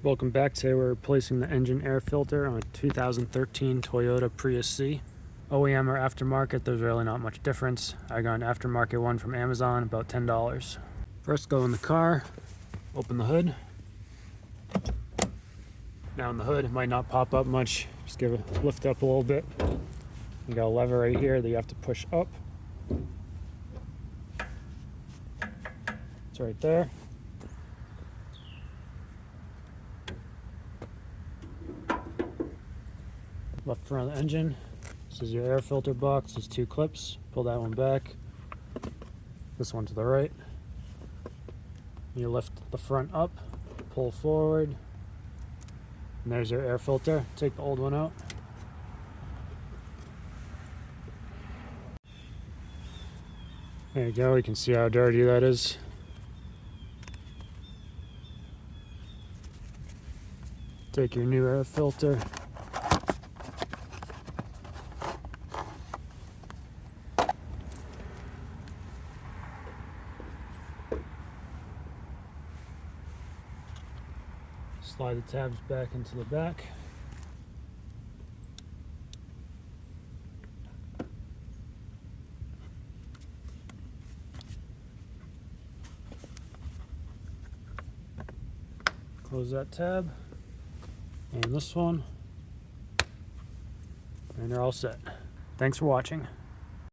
Welcome back. Today we're replacing the engine air filter on a 2013 Toyota Prius C. OEM or aftermarket, there's really not much difference. I got an aftermarket one from Amazon, about $10. First, go in the car, open the hood. Now in the hood, it might not pop up much. Just give it a lift up a little bit. You got a lever right here that you have to push up. It's right there. Left front of the engine. This is your air filter box. There's two clips. Pull that one back. This one to the right. You lift the front up, pull forward, and there's your air filter. Take the old one out. There you go. You can see how dirty that is. Take your new air filter. Slide the tabs back into the back. Close that tab and this one, and you're all set. Thanks for watching.